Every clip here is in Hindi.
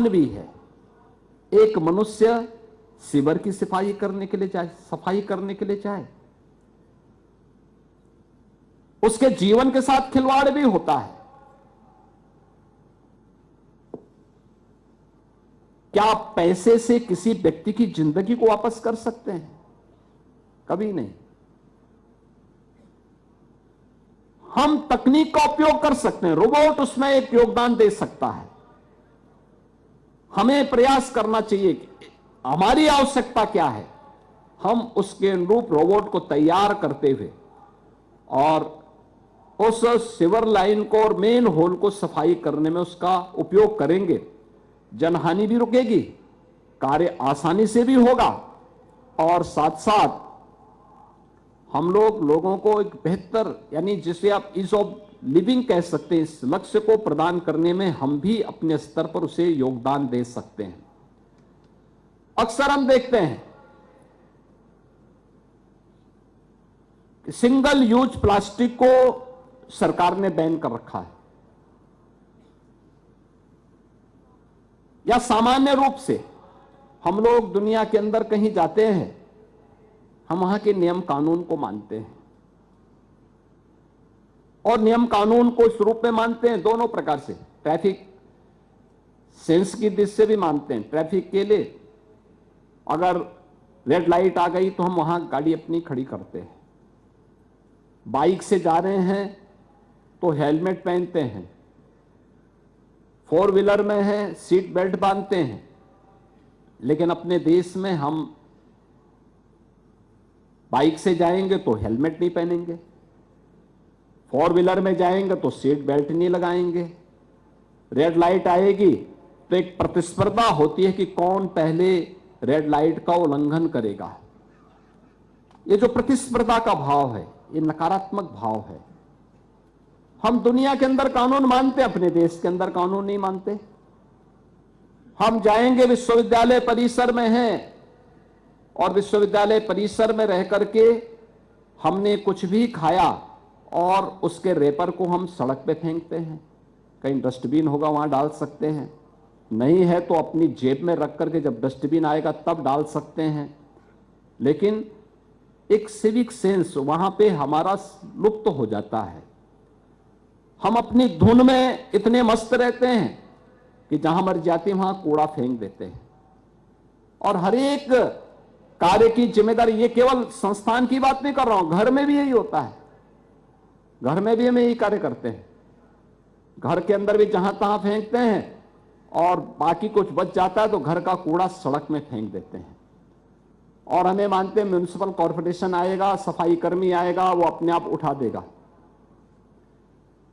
भी है। एक मनुष्य शिविर की सफाई करने के लिए चाहे, उसके जीवन के साथ खिलवाड़ भी होता है। क्या आप पैसे से किसी व्यक्ति की जिंदगी को वापस कर सकते हैं? कभी नहीं। हम तकनीक का उपयोग कर सकते हैं, रोबोट उसमें एक योगदान दे सकता है। हमें प्रयास करना चाहिए कि हमारी आवश्यकता क्या है, हम उसके अनुरूप रोबोट को तैयार करते हुए और उस सीवर लाइन को और मेन होल को सफाई करने में उसका उपयोग करेंगे। जनहानि भी रुकेगी, कार्य आसानी से भी होगा और साथ साथ हम लोगों को एक बेहतर, यानी जिसे आप ईज ऑफ लिविंग कह सकते हैं, इस लक्ष्य को प्रदान करने में हम भी अपने स्तर पर उसे योगदान दे सकते हैं। अक्सर हम देखते हैं कि सिंगल यूज प्लास्टिक को सरकार ने बैन कर रखा है, या सामान्य रूप से हम लोग दुनिया के अंदर कहीं जाते हैं, हम वहां के नियम कानून को मानते हैं और नियम कानून को इस रूप में मानते हैं दोनों प्रकार से। ट्रैफिक सेंस की दृष्टि से भी मानते हैं। ट्रैफिक के लिए अगर रेड लाइट आ गई तो हम वहां गाड़ी अपनी खड़ी करते हैं। बाइक से जा रहे हैं तो हेलमेट पहनते हैं, फोर व्हीलर में है सीट बेल्ट बांधते हैं। लेकिन अपने देश में हम बाइक से जाएंगे तो हेलमेट नहीं पहनेंगे, फोर व्हीलर में जाएंगे तो सीट बेल्ट नहीं लगाएंगे। रेड लाइट आएगी तो एक प्रतिस्पर्धा होती है कि कौन पहले रेड लाइट का उल्लंघन करेगा। ये जो प्रतिस्पर्धा का भाव है, ये नकारात्मक भाव है। हम दुनिया के अंदर कानून मानते, अपने देश के अंदर कानून नहीं मानते। हम जाएंगे, विश्वविद्यालय परिसर में हैं और विश्वविद्यालय परिसर में रह करके हमने कुछ भी खाया और उसके रेपर को हम सड़क पे फेंकते हैं। कहीं डस्टबिन होगा वहां डाल सकते हैं, नहीं है तो अपनी जेब में रख करके जब डस्टबिन आएगा तब डाल सकते हैं। लेकिन एक सिविक सेंस वहां पे हमारा लुप्त हो जाता है। हम अपनी धुन में इतने मस्त रहते हैं कि जहां मर जाती वहां कूड़ा फेंक देते हैं। और हर एक कार्य की जिम्मेदारी, ये केवल संस्थान की बात नहीं कर रहा हूं, घर में भी यही होता है। घर में भी हम यही कार्य करते हैं। घर के अंदर भी जहां तहां फेंकते हैं और बाकी कुछ बच जाता है तो घर का कूड़ा सड़क में फेंक देते हैं। और हमें मानते हैं म्युनिसिपल कॉर्पोरेशन आएगा, सफाई कर्मी आएगा, वो अपने आप उठा देगा।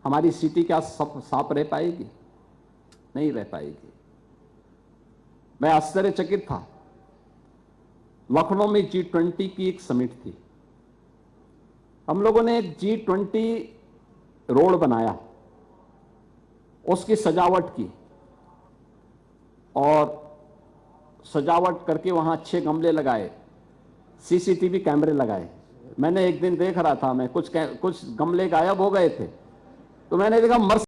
हमारी सिटी क्या साफ रह पाएगी? नहीं रह पाएगी। मैं आश्चर्यचकित था, लखनऊ में G20 की एक समिट थी। हम लोगों ने एक G20 रोड बनाया, उसकी सजावट की और सजावट करके वहां अच्छे गमले लगाए, सीसीटीवी कैमरे लगाए। मैंने एक दिन देख रहा था, मैं कुछ गमले गायब हो गए थे तो मैंने देखा